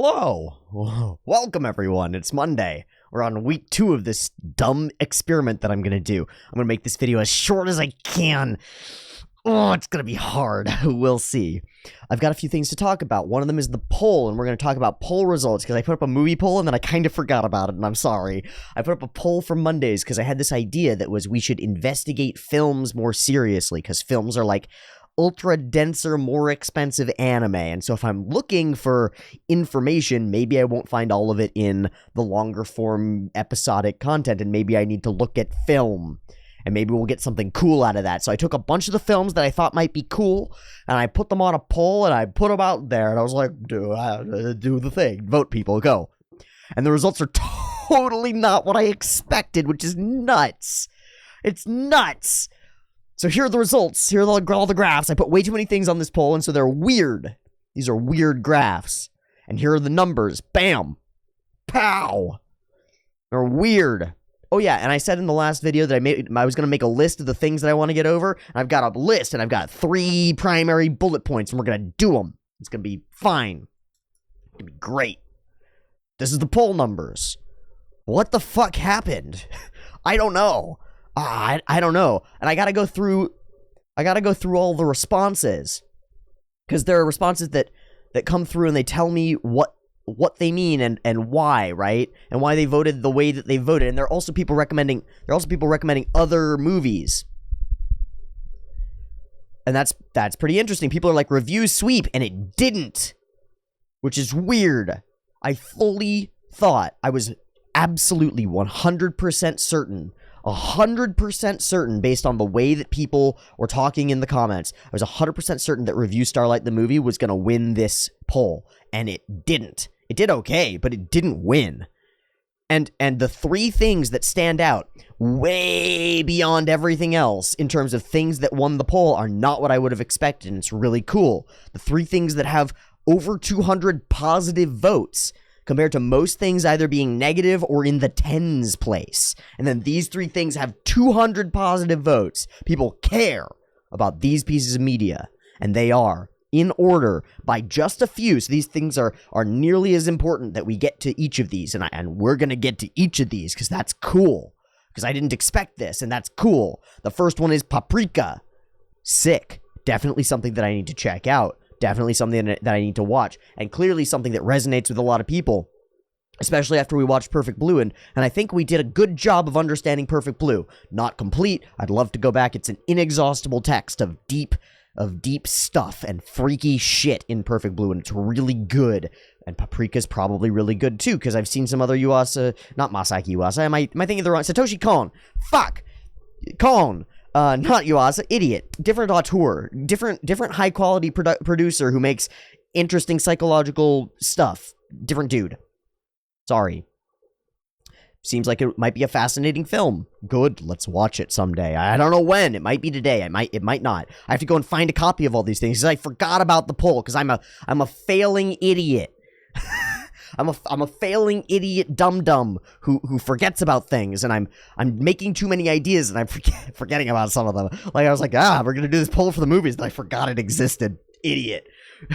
Hello! Welcome, everyone. It's Monday. We're on week 2 of this dumb experiment that I'm gonna do. I'm gonna make this video as short as I can. Oh, it's gonna be hard. We'll see. I've got a few things to talk about. One of them is the poll, and we're gonna talk about poll results, because I put up a movie poll, and then I kind of forgot about it, and I'm sorry. I put up a poll for Mondays, because I had this idea that was we should investigate films more seriously, because films are like ultra denser, more expensive anime, and so if I'm looking for information, maybe I won't find all of it in the longer form episodic content, and maybe I need to look at film, and maybe we'll get something cool out of that. So I took a bunch of the films that I thought might be cool, and I put them on a poll, and I put them out there, and I was like, do the thing, vote people, go. And the results are totally not what I expected, which is nuts. It's nuts. So here are the results. Here are all the graphs. I put way too many things on this poll, and so they're weird. These are weird graphs. And here are the numbers. Bam! Pow! They're weird. Oh yeah, and I said in the last video that I was going to make a list of the things that I want to get over, and I've got a list, and I've got 3 primary bullet points, and we're going to do them. It's going to be fine. It's going to be great. This is the poll numbers. What the fuck happened? I don't know. I don't know. And I gotta go through all the responses. Because there are responses that come through and they tell me what they mean and why, right? And why they voted the way that they voted. And there are also people recommending other movies. And that's pretty interesting. People are like, reviews sweep, and it didn't. Which is weird. I fully thought, I was absolutely 100% certain 100% certain, based on the way that people were talking in the comments, I was 100% certain that Review Starlight the movie was going to win this poll, and it didn't. It did okay, but it didn't win. And the 3 things that stand out way beyond everything else in terms of things that won the poll are not what I would have expected, and it's really cool. The 3 things that have over 200 positive votes compared to most things either being negative or in the tens place. And then these 3 things have 200 positive votes. People care about these pieces of media, and they are, in order, by just a few. So these things are nearly as important that we get to each of these, and we're going to get to each of these, because that's cool. Because I didn't expect this, and that's cool. The first one is Paprika. Sick. Definitely something that I need to check out. Definitely something that I need to watch, and clearly something that resonates with a lot of people, especially after we watched Perfect Blue, and I think we did a good job of understanding Perfect Blue. Not complete. I'd love to go back. It's an inexhaustible text of deep stuff and freaky shit in Perfect Blue, and it's really good. And Paprika's probably really good too, because I've seen some other Yuasa, not Masaki Yuasa. Am I thinking of the wrong? Satoshi Kon. Fuck. Kon. Not Yuasa, idiot. Different auteur. Different high-quality producer who makes interesting psychological stuff. Different dude. Sorry. Seems like it might be a fascinating film. Good, let's watch it someday. I don't know when. It might be today. It might not. I have to go and find a copy of all these things, because I forgot about the poll, because I'm a failing idiot. I'm a failing idiot dum-dum who forgets about things, and I'm making too many ideas, and I'm forgetting about some of them. Like, I was like, we're gonna do this poll for the movies, and I forgot it existed. Idiot.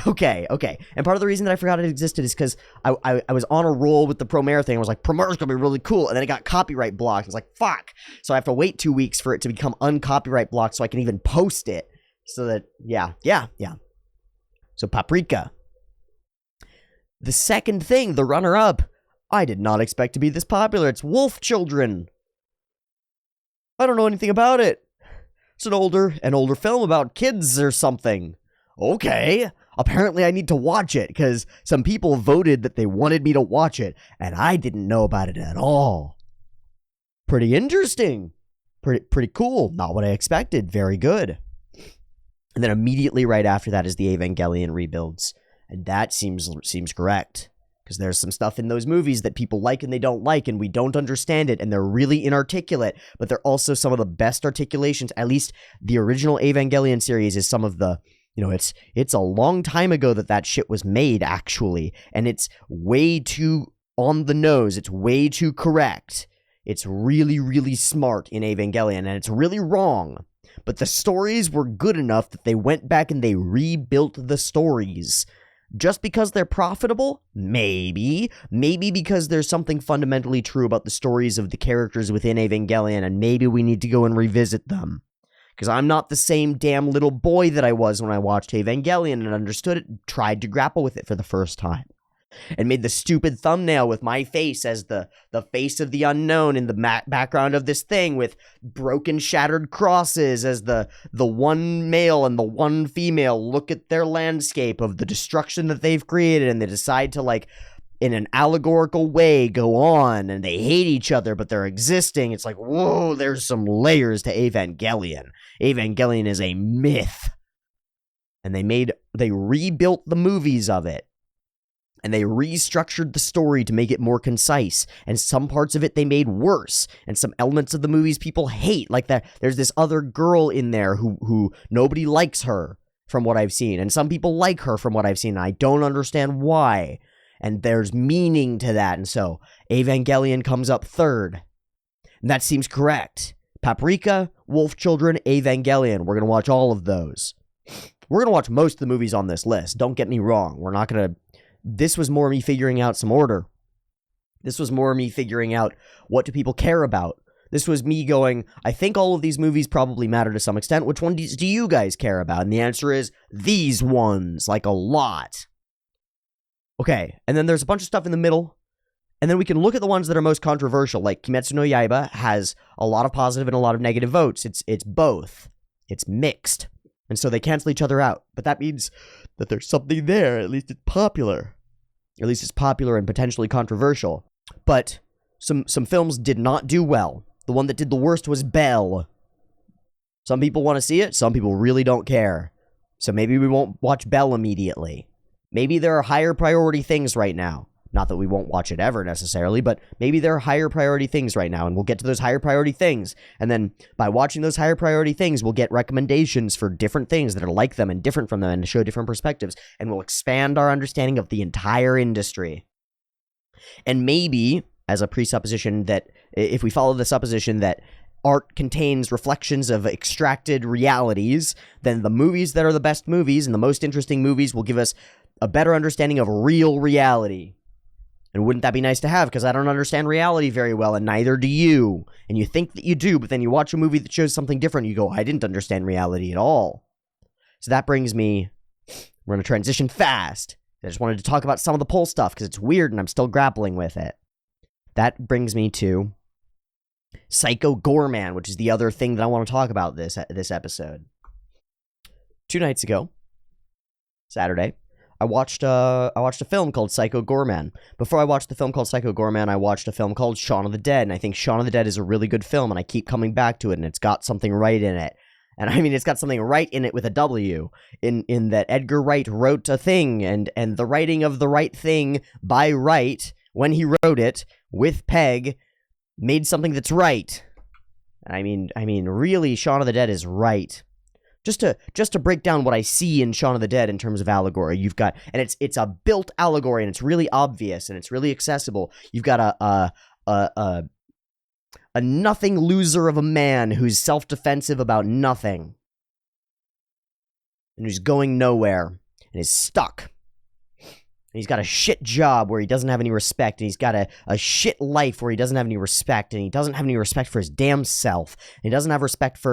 Okay. And part of the reason that I forgot it existed is because I was on a roll with the Promare thing. I was like, Promare's gonna be really cool, and then it got copyright blocked. I was like, fuck. So I have to wait 2 weeks for it to become uncopyright blocked so I can even post it. So that, yeah. So Paprika. The second thing, the runner-up, I did not expect to be this popular. It's Wolf Children. I don't know anything about it. It's an older film about kids or something. Okay. Apparently I need to watch it, because some people voted that they wanted me to watch it, and I didn't know about it at all. Pretty interesting. Pretty cool. Not what I expected. Very good. And then immediately right after that is the Evangelion rebuilds. And that seems correct, because there's some stuff in those movies that people like and they don't like, and we don't understand it, and they're really inarticulate, but they're also some of the best articulations. At least the original Evangelion series is some of the, it's a long time ago that shit was made, actually, and it's way too on the nose. It's way too correct. It's really, really smart in Evangelion, and it's really wrong. But the stories were good enough that they went back and they rebuilt the stories. Just because they're profitable? Maybe. Maybe because there's something fundamentally true about the stories of the characters within Evangelion, and maybe we need to go and revisit them. Because I'm not the same damn little boy that I was when I watched Evangelion and understood it and tried to grapple with it for the first time. And made the stupid thumbnail with my face as the face of the unknown in the background of this thing with broken, shattered crosses as the one male and the one female look at their landscape of the destruction that they've created, and they decide to, like, in an allegorical way, go on, and they hate each other, but they're existing. It's like, whoa, there's some layers to Evangelion. Evangelion is a myth. And they rebuilt the movies of it. And they restructured the story to make it more concise. And some parts of it they made worse. And some elements of the movies people hate. Like that, there's this other girl in there who nobody likes her, from what I've seen. And some people like her from what I've seen. And I don't understand why. And there's meaning to that. And so, Evangelion comes up third. And that seems correct. Paprika, Wolf Children, Evangelion. We're going to watch all of those. We're going to watch most of the movies on this list. Don't get me wrong. We're not going to... This was more me figuring out some order. This was more me figuring out what do people care about. This was me going, I think all of these movies probably matter to some extent. Which ones do you guys care about? And the answer is these ones, like a lot. Okay, and then there's a bunch of stuff in the middle. And then we can look at the ones that are most controversial. Like Kimetsu no Yaiba has a lot of positive and a lot of negative votes. It's both. It's mixed. And so they cancel each other out. But that means that there's something there. At least it's popular. At least it's popular and potentially controversial. But some films did not do well. The one that did the worst was Belle. Some people want to see it. Some people really don't care. So maybe we won't watch Belle immediately. Maybe there are higher priority things right now. Not that we won't watch it ever necessarily, but maybe there are higher priority things right now, and we'll get to those higher priority things. And then by watching those higher priority things, we'll get recommendations for different things that are like them and different from them and show different perspectives, and we'll expand our understanding of the entire industry. And maybe, as a presupposition that, if we follow the supposition that art contains reflections of extracted realities, then the movies that are the best movies and the most interesting movies will give us a better understanding of real reality. And wouldn't that be nice to have? Because I don't understand reality very well, and neither do you. And you think that you do, but then you watch a movie that shows something different, and you go, I didn't understand reality at all. So that brings me... We're going to transition fast. I just wanted to talk about some of the poll stuff, because it's weird, and I'm still grappling with it. That brings me to Psycho Goreman, which is the other thing that I want to talk about this episode. 2 nights ago, Saturday, I watched a film called Psycho Goreman. Before I watched the film called Psycho Goreman, I watched a film called Shaun of the Dead, and I think Shaun of the Dead is a really good film, and I keep coming back to it, and it's got something right in it. And I mean, it's got something right in it with a W, in that Edgar Wright wrote a thing, and the writing of the right thing by Wright, when he wrote it, with Peg, made something that's right. I mean, really, Shaun of the Dead is right. Just to break down what I see in Shaun of the Dead in terms of allegory, you've got, and it's a built allegory, and it's really obvious, and it's really accessible. You've got a nothing loser of a man who's self-defensive about nothing, and who's going nowhere, and is stuck. And he's got a shit job where he doesn't have any respect, and he's got a shit life where he doesn't have any respect, and he doesn't have any respect for his damn self, and he doesn't have respect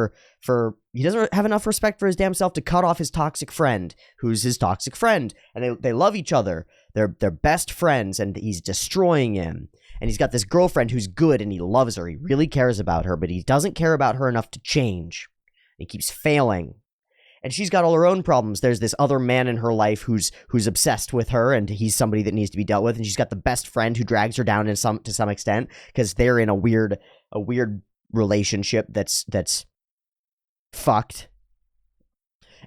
he doesn't have enough respect for his damn self to cut off his toxic friend, who's his toxic friend, and they love each other, they're best friends, and he's destroying him, and he's got this girlfriend who's good, and he loves her, he really cares about her, but he doesn't care about her enough to change, he keeps failing. And she's got all her own problems. There's this other man in her life who's obsessed with her, and he's somebody that needs to be dealt with. And she's got the best friend who drags her down to some extent because they're in a weird relationship that's fucked.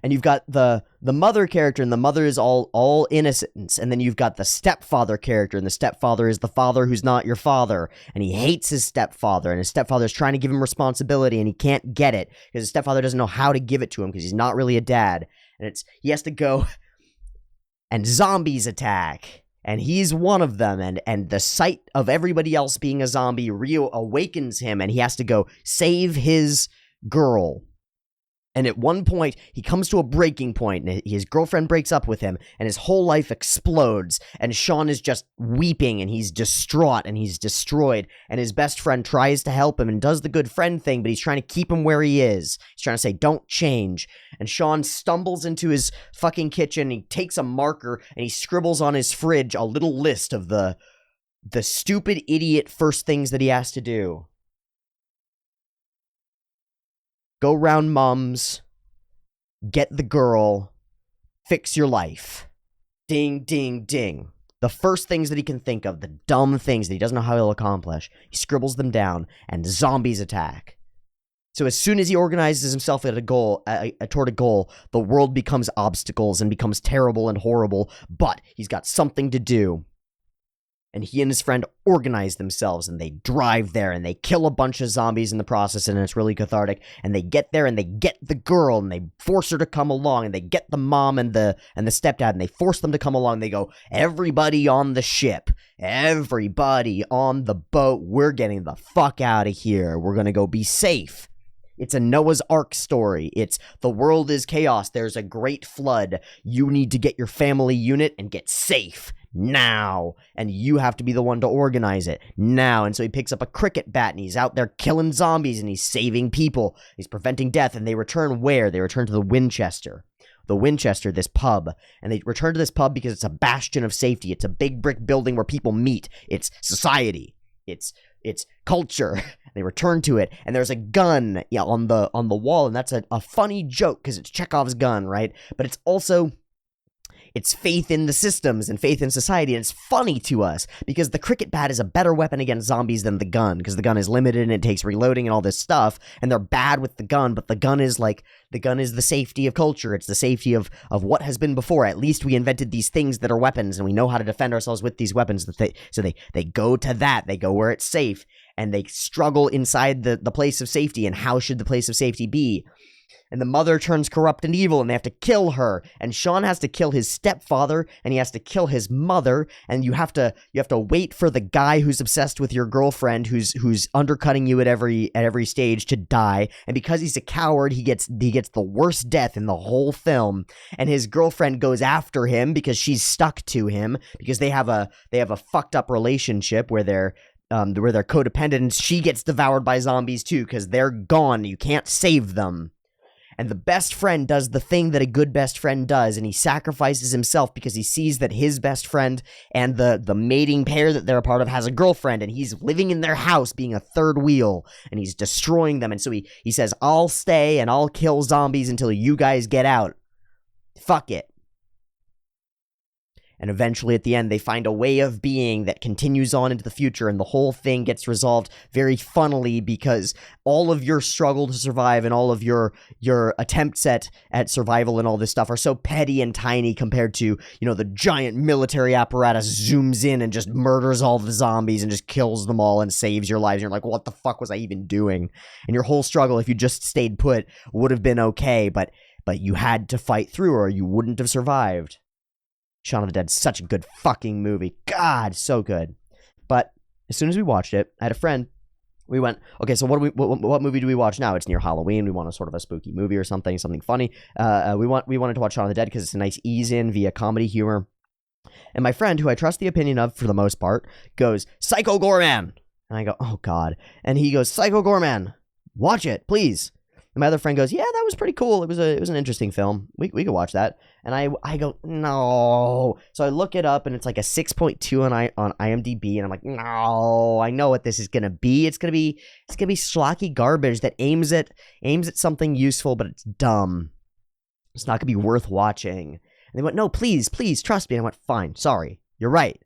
And you've got the mother character, and the mother is all innocence. And then you've got the stepfather character, and the stepfather is the father who's not your father. And he hates his stepfather, and his stepfather is trying to give him responsibility, and he can't get it because his stepfather doesn't know how to give it to him because he's not really a dad. And he has to go, and zombies attack. And he's one of them, and the sight of everybody else being a zombie awakens him, and he has to go save his girl. And at one point, he comes to a breaking point, and his girlfriend breaks up with him, and his whole life explodes, and Shaun is just weeping, and he's distraught, and he's destroyed, and his best friend tries to help him and does the good friend thing, but he's trying to keep him where he is. He's trying to say, don't change. And Shaun stumbles into his fucking kitchen, he takes a marker, and he scribbles on his fridge a little list of the stupid idiot first things that he has to do. Go round mums, get the girl, fix your life. Ding, ding, ding. The first things that he can think of, the dumb things that he doesn't know how he'll accomplish, he scribbles them down, and zombies attack. So as soon as he organizes himself at a goal, toward a goal, the world becomes obstacles and becomes terrible and horrible, but he's got something to do. And he and his friend organize themselves, and they drive there, and they kill a bunch of zombies in the process, and it's really cathartic. And they get there, and they get the girl, and they force her to come along, and they get the mom and the stepdad, and they force them to come along. They go, everybody on the ship, everybody on the boat, we're getting the fuck out of here. We're gonna go be safe. It's a Noah's Ark story. It's the world is chaos. There's a great flood. You need to get your family unit and get safe. Now, and you have to be the one to organize it now. And so he picks up a cricket bat, and he's out there killing zombies, and he's saving people, he's preventing death. And they return where? They return to the Winchester, this pub. And they return to this pub because it's a bastion of safety. It's a big brick building where people meet. It's society, it's culture. They return to it, and there's a gun on the wall, and that's a funny joke because it's Chekhov's gun, right? But it's also, it's faith in the systems and faith in society, and it's funny to us because the cricket bat is a better weapon against zombies than the gun, because the gun is limited and it takes reloading and all this stuff, and they're bad with the gun, but the gun is the safety of culture. It's the safety of what has been before. At least we invented these things that are weapons, and we know how to defend ourselves with these weapons. So they go to that. They go where it's safe, and they struggle inside the place of safety, and how should the place of safety be? And the mother turns corrupt and evil, and they have to kill her. And Shaun has to kill his stepfather, and he has to kill his mother. And you have to wait for the guy who's obsessed with your girlfriend, who's undercutting you at every stage, to die. And because he's a coward, he gets the worst death in the whole film. And his girlfriend goes after him because she's stuck to him, because they have a fucked up relationship where they're codependent, and she gets devoured by zombies too because they're gone. You can't save them. And the best friend does the thing that a good best friend does, and he sacrifices himself because he sees that his best friend and the mating pair that they're a part of has a girlfriend, and he's living in their house being a third wheel, and he's destroying them. And so he says, I'll stay and I'll kill zombies until you guys get out. Fuck it. And eventually at the end, they find a way of being that continues on into the future, and the whole thing gets resolved very funnily because all of your struggle to survive and all of your attempts at survival and all this stuff are so petty and tiny compared to, the giant military apparatus zooms in and just murders all the zombies and just kills them all and saves your lives. And you're like, what the fuck was I even doing? And your whole struggle, if you just stayed put, would have been okay, but you had to fight through or you wouldn't have survived. Shaun of the Dead, such a good fucking movie. God, so good. But as soon as we watched it, I had a friend. We went, okay, so what movie do we watch now? It's near Halloween. We want a sort of a spooky movie or something funny. We wanted to watch Shaun of the Dead because it's a nice ease in via comedy humor. And my friend, who I trust the opinion of for the most part, goes, Psycho Goreman. And I go, oh God. And he goes, Psycho Goreman, watch it, please. And my other friend goes, yeah, that was pretty cool. It was an interesting film. We could watch that. And I go, no. So I look it up, and it's like a 6.2 on IMDb, and I'm like, no. I know what this is gonna be. It's gonna be schlocky garbage that aims at something useful, but it's dumb. It's not gonna be worth watching. And they went, no, please, trust me. And I went, fine, sorry, you're right.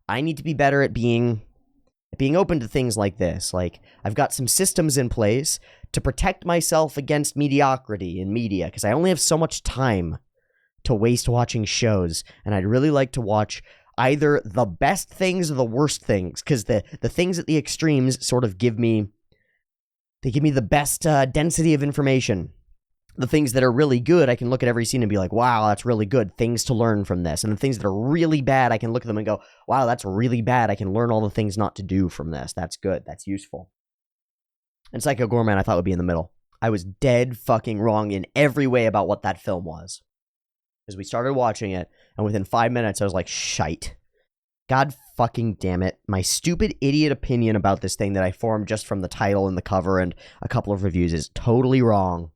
I need to be better at being open to things like this. Like, I've got some systems in place to protect myself against mediocrity in media, because I only have so much time to waste watching shows, and I'd really like to watch either the best things or the worst things, because the things at the extremes sort of give me the best density of information. The things that are really good, I can look at every scene and be like, wow, that's really good, things to learn from this. And the things that are really bad, I can look at them and go, wow, that's really bad, I can learn all the things not to do from this. That's good, that's useful. And Psycho Goreman, I thought, would be in the middle. I was dead fucking wrong in every way about what that film was. Because we started watching it, and within 5 minutes, I was like, shite. God fucking damn it. My stupid idiot opinion about this thing that I formed just from the title and the cover and a couple of reviews is totally wrong.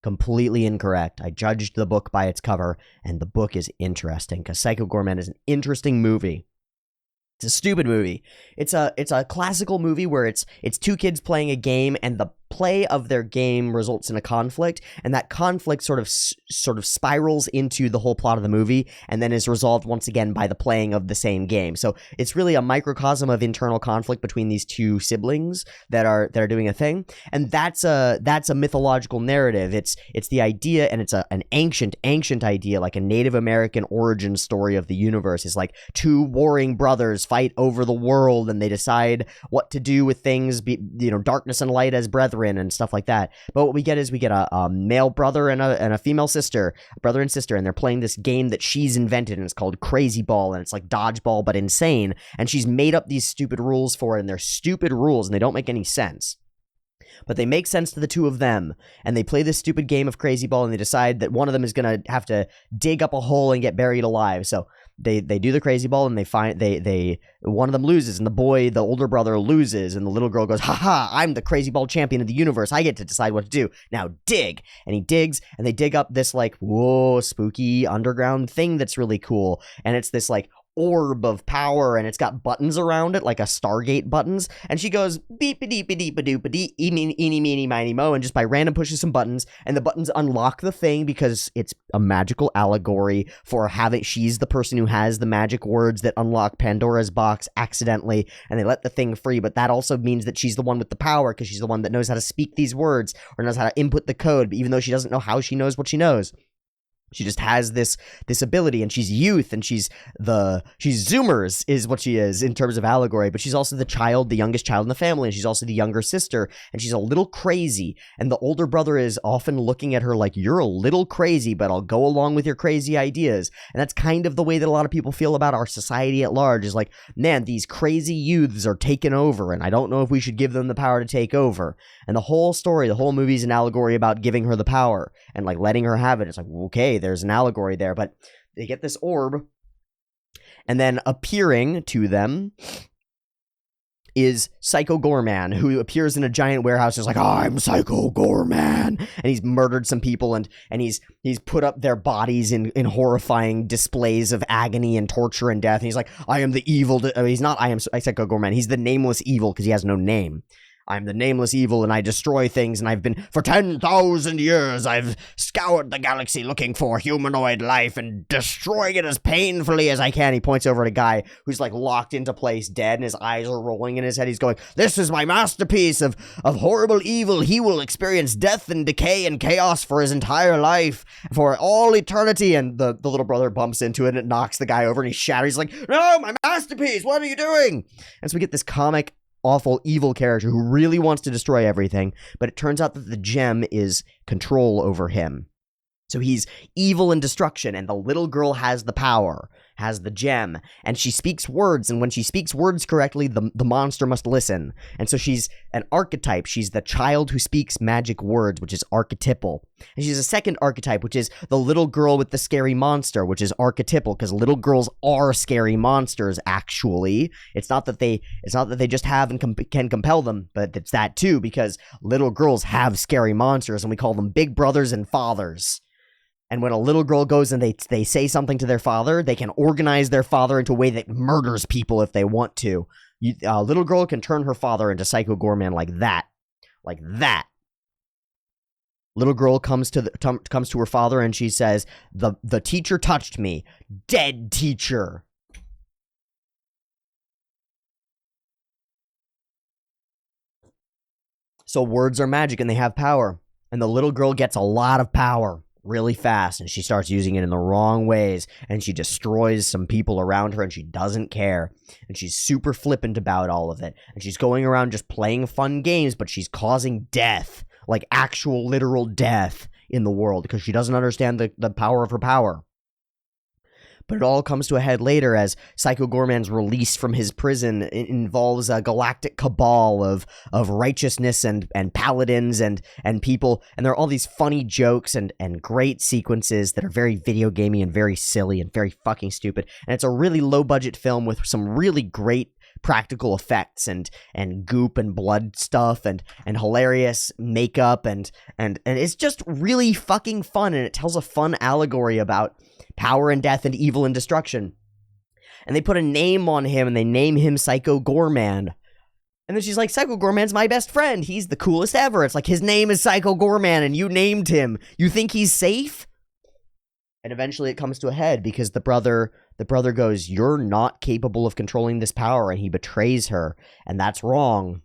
Completely incorrect. I judged the book by its cover, and the book is interesting, because Psycho Goreman is an interesting movie. It's a stupid movie. It's a classical movie where it's two kids playing a game, and the play of their game results in a conflict, and that conflict sort of spirals into the whole plot of the movie, and then is resolved once again by the playing of the same game. So it's really a microcosm of internal conflict between these two siblings that are doing a thing, and that's a mythological narrative. It's the idea, and it's an ancient idea, like a Native American origin story of the universe. It's like two warring brothers fight over the world, and they decide what to do with things, darkness and light as brethren and stuff like that. But what we get is a male brother and a female sister, brother and sister, and they're playing this game that she's invented, and it's called Crazy Ball, and it's like dodgeball but insane, and she's made up these stupid rules for it, and they're stupid rules, and they don't make any sense. But they make sense to the two of them, and they play this stupid game of Crazy Ball, and they decide that one of them is going to have to dig up a hole and get buried alive. So they do the Crazy Ball, and they one of them loses, and the older brother loses, and the little girl goes, haha, I'm the Crazy Ball champion of the universe. I get to decide what to do. Now dig. And he digs, and they dig up this like, whoa, spooky underground thing that's really cool. And it's this like orb of power, and it's got buttons around it, like a Stargate buttons, and she goes beep-a-deep-a-deep-a-doop-a-dee, eeny, meeny, miny, mo, and just by random pushes some buttons, and the buttons unlock the thing, because it's a magical allegory for she's the person who has the magic words that unlock Pandora's box accidentally, and they let the thing free, but that also means that she's the one with the power, because she's the one that knows how to speak these words, or knows how to input the code, even though she doesn't know how she knows what she knows. She just has this ability, and she's youth, and she's Zoomers is what she is in terms of allegory, but she's also the youngest child in the family, and she's also the younger sister, and she's a little crazy, and the older brother is often looking at her like, you're a little crazy, but I'll go along with your crazy ideas. And that's kind of the way that a lot of people feel about our society at large, is like, man, these crazy youths are taking over, and I don't know if we should give them the power to take over. And the whole movie is an allegory about giving her the power and like letting her have it. It's like, okay, there's an allegory there, but they get this orb, and then appearing to them is Psycho Goreman, who appears in a giant warehouse and is like, I'm Psycho Goreman, and he's murdered some people, and he's put up their bodies in horrifying displays of agony and torture and death, and he's like, I am the evil, he's not I am Psycho Goreman, he's the nameless evil, because he has no name. I'm the nameless evil, and I destroy things, and I've been, for 10,000 years, I've scoured the galaxy looking for humanoid life and destroying it as painfully as I can. He points over at a guy who's, like, locked into place dead, and his eyes are rolling in his head. He's going, this is my masterpiece of horrible evil. He will experience death and decay and chaos for his entire life, for all eternity. And the little brother bumps into it, and it knocks the guy over, and he shatters. He's like, no, my masterpiece, what are you doing? And so we get this comic, awful, evil character who really wants to destroy everything, but it turns out that the gem is control over him. So he's evil and destruction, and the little girl has the power, has the gem, and she speaks words, and when she speaks words correctly, the monster must listen. And so she's an archetype. She's the child who speaks magic words, which is archetypal. And she's a second archetype, which is the little girl with the scary monster, which is archetypal, because little girls are scary monsters, actually. It's not that they just have and can compel them, but it's that too, because little girls have scary monsters, and we call them big brothers and fathers. And when a little girl goes and they say something to their father, they can organize their father into a way that murders people if they want to. A little girl can turn her father into Psycho Goreman like that. Like that. Little girl comes to her father, and she says, the teacher touched me. Dead teacher. So words are magic, and they have power. And the little girl gets a lot of power really fast, and she starts using it in the wrong ways, and she destroys some people around her, and she doesn't care, and she's super flippant about all of it, and she's going around just playing fun games, but she's causing death, like actual literal death in the world, because she doesn't understand the power of her power. But it all comes to a head later as Psycho Goreman's release from his prison involves a galactic cabal of righteousness and paladins and people. And there are all these funny jokes and great sequences that are very video gamey and very silly and very fucking stupid. And it's a really low budget film with some really great practical effects and goop and blood stuff and hilarious makeup and it's just really fucking fun, and it tells a fun allegory about power and death and evil and destruction. And they put a name on him and they name him Psycho Goreman. And then she's like, Psycho Goreman's my best friend. He's the coolest ever. It's like, his name is Psycho Goreman and you named him. You think he's safe? And eventually it comes to a head because the brother goes, you're not capable of controlling this power, and he betrays her, and that's wrong.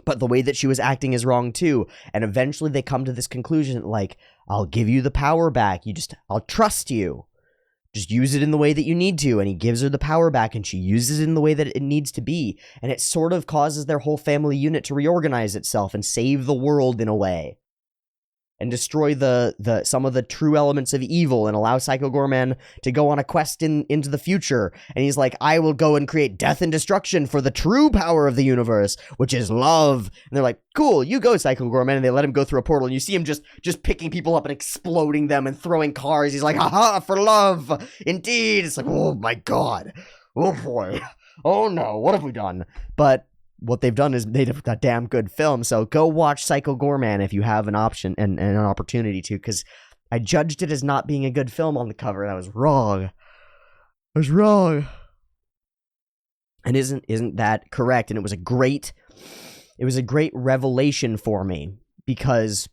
But the way that she was acting is wrong too. And eventually they come to this conclusion, like, I'll give you the power back. I'll trust you. Just use it in the way that you need to. And he gives her the power back, and she uses it in the way that it needs to be. And it sort of causes their whole family unit to reorganize itself and save the world in a way. And destroy some of the true elements of evil and allow Psycho Goreman to go on a quest into the future. And he's like, I will go and create death and destruction for the true power of the universe, which is love. And they're like, cool, you go, Psycho Goreman. And they let him go through a portal. And you see him just picking people up and exploding them and throwing cars. He's like, haha, for love. Indeed. It's like, oh my God. Oh boy. Oh no, what have we done? But what they've done is made a damn good film. So go watch Psycho Goreman if you have an option and an opportunity to, because I judged it as not being a good film on the cover, and I was wrong. I was wrong. And isn't that correct? And it was a great revelation for me because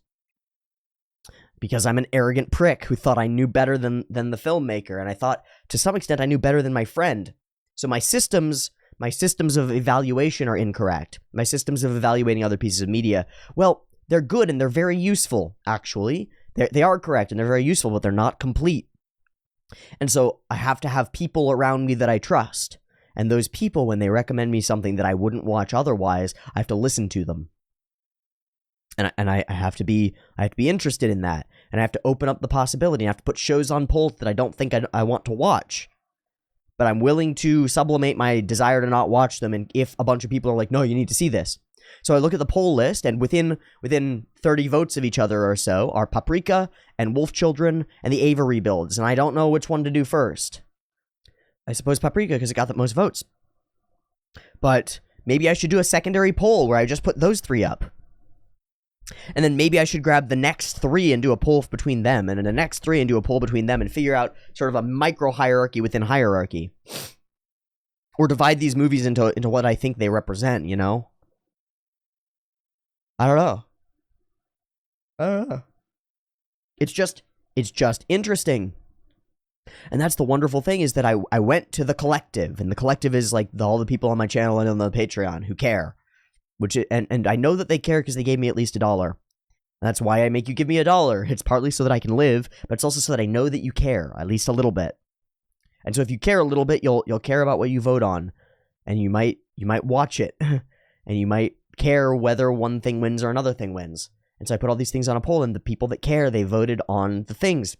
I'm an arrogant prick who thought I knew better than the filmmaker, and I thought to some extent I knew better than my friend. So my systems of evaluation are incorrect. My systems of evaluating other pieces of media, well, they're good and they're very useful, actually. They are correct and they're very useful, but they're not complete. And so I have to have people around me that I trust. And those people, when they recommend me something that I wouldn't watch otherwise, I have to listen to them. And I have to be interested in that. And I have to open up the possibility. I have to put shows on polls that I don't think I want to watch. But I'm willing to sublimate my desire to not watch them, and if a bunch of people are like, no, you need to see this. So I look at the poll list, and within 30 votes of each other or so are Paprika and Wolf Children and the Ava rebuilds, and I don't know which one to do first. I suppose Paprika, because it got the most votes. But maybe I should do a secondary poll where I just put those three up. And then maybe I should grab the next three and do a poll between them, and then the next three and do a poll between them, and figure out sort of a micro hierarchy within hierarchy. Or divide these movies into what I think they represent, you know? I don't know. It's just interesting. And that's the wonderful thing, is that I went to the collective, and the collective is like all the people on my channel and on the Patreon who care. And I know that they care because they gave me at least $1. And that's why I make you give me $1. It's partly so that I can live, but it's also so that I know that you care, at least a little bit. And so if you care a little bit, you'll care about what you vote on, and you might watch it, and you might care whether one thing wins or another thing wins. And so I put all these things on a poll, and the people that care, they voted on the things.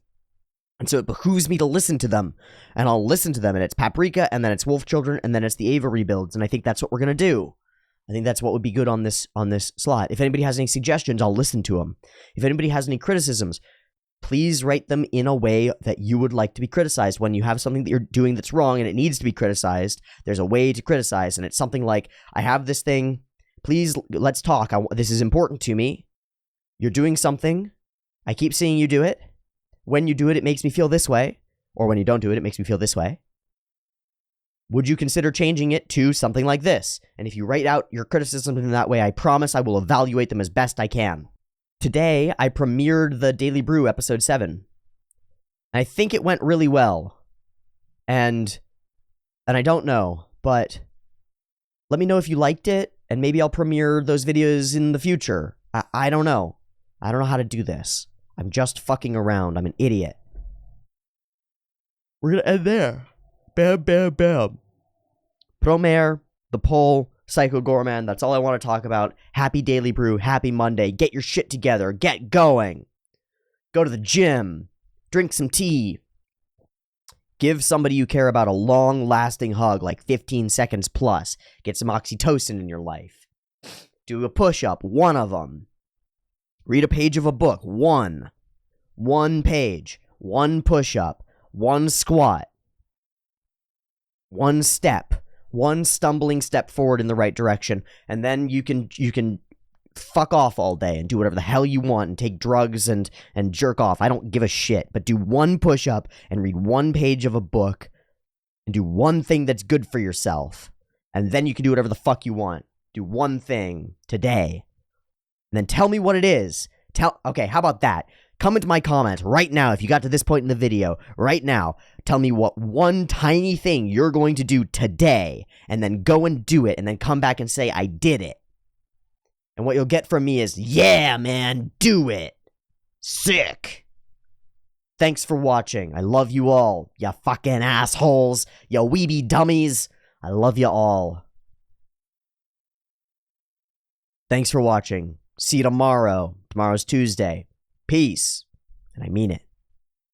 And so it behooves me to listen to them, and I'll listen to them, and it's Paprika, and then it's Wolf Children, and then it's the Ava rebuilds, and I think that's what we're gonna do. I think that's what would be good on this slot. If anybody has any suggestions, I'll listen to them. If anybody has any criticisms, please write them in a way that you would like to be criticized. When you have something that you're doing that's wrong and it needs to be criticized, there's a way to criticize, and it's something like, I have this thing, please, let's talk. This is important to me. You're doing something. I keep seeing you do it. When you do it, it makes me feel this way. Or when you don't do it, it makes me feel this way. Would you consider changing it to something like this? And if you write out your criticisms in that way, I promise I will evaluate them as best I can. Today, I premiered the Daily Brew episode 7. I think it went really well. And I don't know, but let me know if you liked it, and maybe I'll premiere those videos in the future. I don't know. I don't know how to do this. I'm just fucking around. I'm an idiot. We're gonna end there. Bam, bam, bam. Promare, the poll, Psycho Goreman, that's all I want to talk about. Happy Daily Brew, happy Monday. Get your shit together. Get going. Go to the gym. Drink some tea. Give somebody you care about a long-lasting hug, like 15 seconds plus. Get some oxytocin in your life. Do a push-up, one of them. Read a page of a book, one. One page, one push-up, one squat, one step, one stumbling step forward in the right direction, and then you can fuck off all day and do whatever the hell you want and take drugs and jerk off. I don't give a shit, but do one push-up and read one page of a book and do one thing that's good for yourself, and then you can do whatever the fuck you want. Do one thing today, and then tell me what it is. Okay, how about that? Come into my comments right now if you got to this point in the video. Right now, tell me what one tiny thing you're going to do today, and then go and do it, and then come back and say, I did it. And what you'll get from me is, yeah, man, do it. Sick. Thanks for watching. I love you all, you fucking assholes, you weeby dummies. I love you all. Thanks for watching. See you tomorrow. Tomorrow's Tuesday. Peace. And I mean it.